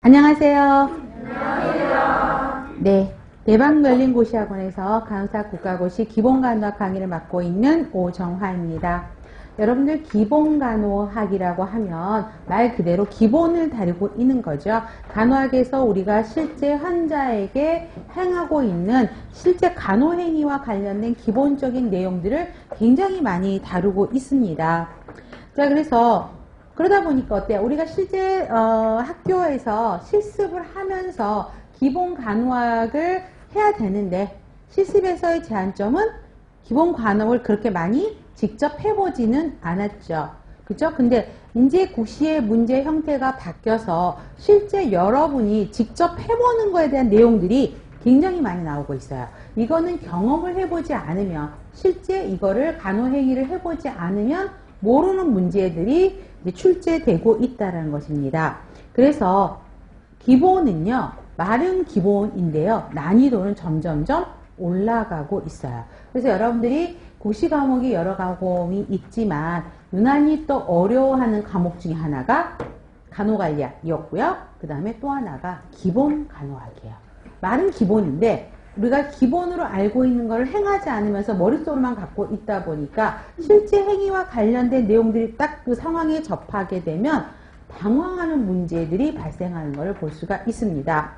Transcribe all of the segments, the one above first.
안녕하세요. 네, 대박열린고시학원에서 간호사 국가고시 기본간호학 강의를 맡고 있는 오정화입니다. 여러분들 기본간호학이라고 하면 말 그대로 기본을 다루고 있는 거죠. 간호학에서 우리가 실제 환자에게 행하고 있는 실제 간호행위와 관련된 기본적인 내용들을 굉장히 많이 다루고 있습니다. 자, 그러다 보니까 어때요? 우리가 실제 학교에서 실습을 하면서 기본 간호학을 해야 되는데 실습에서의 제한점은 기본 간호를 그렇게 많이 직접 해보지는 않았죠. 그죠? 근데 이제 국시의 문제 형태가 바뀌어서 실제 여러분이 직접 해보는 거에 대한 내용들이 굉장히 많이 나오고 있어요. 이거는 경험을 해보지 않으면 실제 이거를 간호행위를 해보지 않으면 모르는 문제들이 출제되고 있다는 것입니다. 그래서 기본은요, 말은 기본인데요, 난이도는 점점점 올라가고 있어요. 그래서 여러분들이 국시 과목이 여러 과목이 있지만 유난히 또 어려워하는 과목 중에 하나가 간호관리학이었고요. 그 다음에 또 하나가 기본 간호학이에요. 말은 기본인데 우리가 기본으로 알고 있는 것을 행하지 않으면서 머릿속으로만 갖고 있다 보니까 실제 행위와 관련된 내용들이 딱 그 상황에 접하게 되면 당황하는 문제들이 발생하는 것을 볼 수가 있습니다.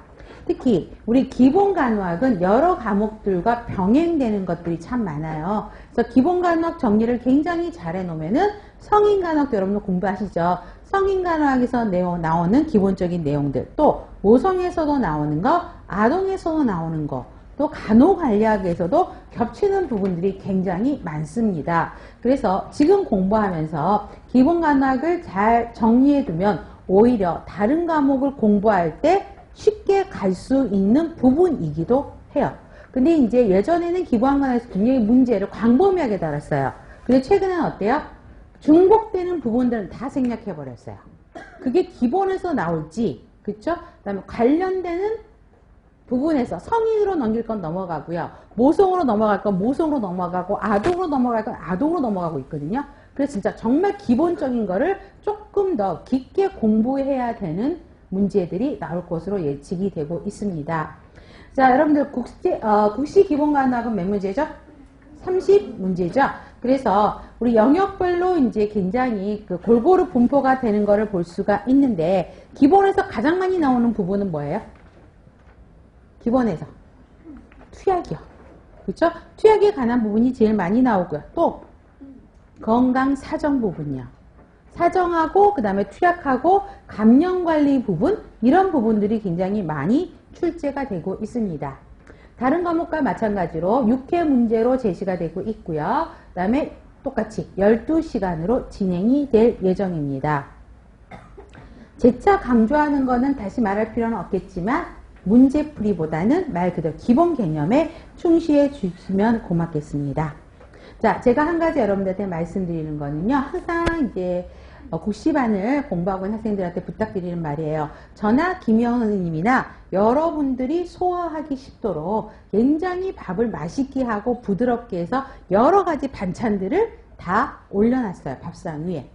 특히 우리 기본 간호학은 여러 과목들과 병행되는 것들이 참 많아요. 그래서 기본 간호학 정리를 굉장히 잘 해놓으면은 성인 간호학도 여러분들 공부하시죠. 성인 간호학에서 나오는 기본적인 내용들, 또 모성에서도 나오는 거, 아동에서도 나오는 거, 또 간호관리학에서도 겹치는 부분들이 굉장히 많습니다. 그래서 지금 공부하면서 기본 간호학을 잘 정리해두면 오히려 다른 과목을 공부할 때 쉽게 갈 수 있는 부분이기도 해요. 근데 이제 예전에는 기본 간호학에서 굉장히 문제를 광범위하게 다뤘어요. 근데 최근에는 어때요? 중복되는 부분들은 다 생략해버렸어요. 그게 기본에서 나올지, 그쵸? 그 다음에 관련되는 부분에서 성인으로 넘길 건 넘어가고요. 모성으로 넘어갈 건 모성으로 넘어가고 아동으로 넘어갈 건 아동으로 넘어가고 있거든요. 그래서 진짜 정말 기본적인 거를 조금 더 깊게 공부해야 되는 문제들이 나올 것으로 예측이 되고 있습니다. 자, 여러분들 국시 기본간호학은 몇 문제죠? 30문제죠. 그래서 우리 영역별로 이제 굉장히 골고루 분포가 되는 것을 볼 수가 있는데 기본에서 가장 많이 나오는 부분은 뭐예요? 기본에서 투약이요. 그렇죠? 투약에 관한 부분이 제일 많이 나오고요. 또 건강 사정 부분이요. 사정하고 그 다음에 투약하고 감염관리 부분, 이런 부분들이 굉장히 많이 출제가 되고 있습니다. 다른 과목과 마찬가지로 6회 문제로 제시가 되고 있고요. 그 다음에 똑같이 12시간으로 진행이 될 예정입니다. 재차 강조하는 거는 다시 말할 필요는 없겠지만 문제풀이보다는 말 그대로 기본 개념에 충실해 주시면 고맙겠습니다. 자, 제가 한 가지 여러분들한테 말씀드리는 거는요, 항상 이제 국시반을 공부하고 있는 학생들한테 부탁드리는 말이에요. 저나 김영은님이나 여러분들이 소화하기 쉽도록 굉장히 밥을 맛있게 하고 부드럽게 해서 여러 가지 반찬들을 다 올려놨어요. 밥상 위에.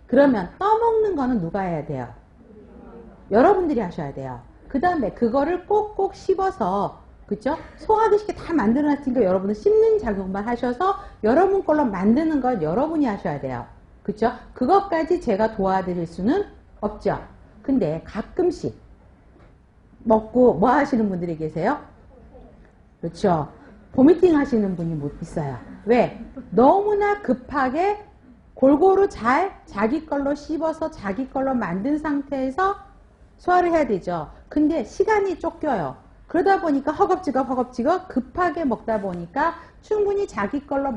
그러면 떠먹는 거는 누가 해야 돼요? 여러분들이 하셔야 돼요. 그 다음에 그거를 꼭꼭 씹어서, 그쵸? 소화하기 쉽게 다 만들어놨으니까 여러분은 씹는 작용만 하셔서 여러분 걸로 만드는 걸 여러분이 하셔야 돼요. 그쵸? 그것까지 제가 도와드릴 수는 없죠. 근데 가끔씩 먹고 뭐 하시는 분들이 계세요? 그렇죠. 보미팅 하시는 분이 못 있어요. 왜? 너무나 급하게 골고루 잘 자기 걸로 씹어서 자기 걸로 만든 상태에서 소화를 해야 되죠. 근데 시간이 쫓겨요. 그러다 보니까 허겁지겁 급하게 먹다 보니까 충분히 자기 걸로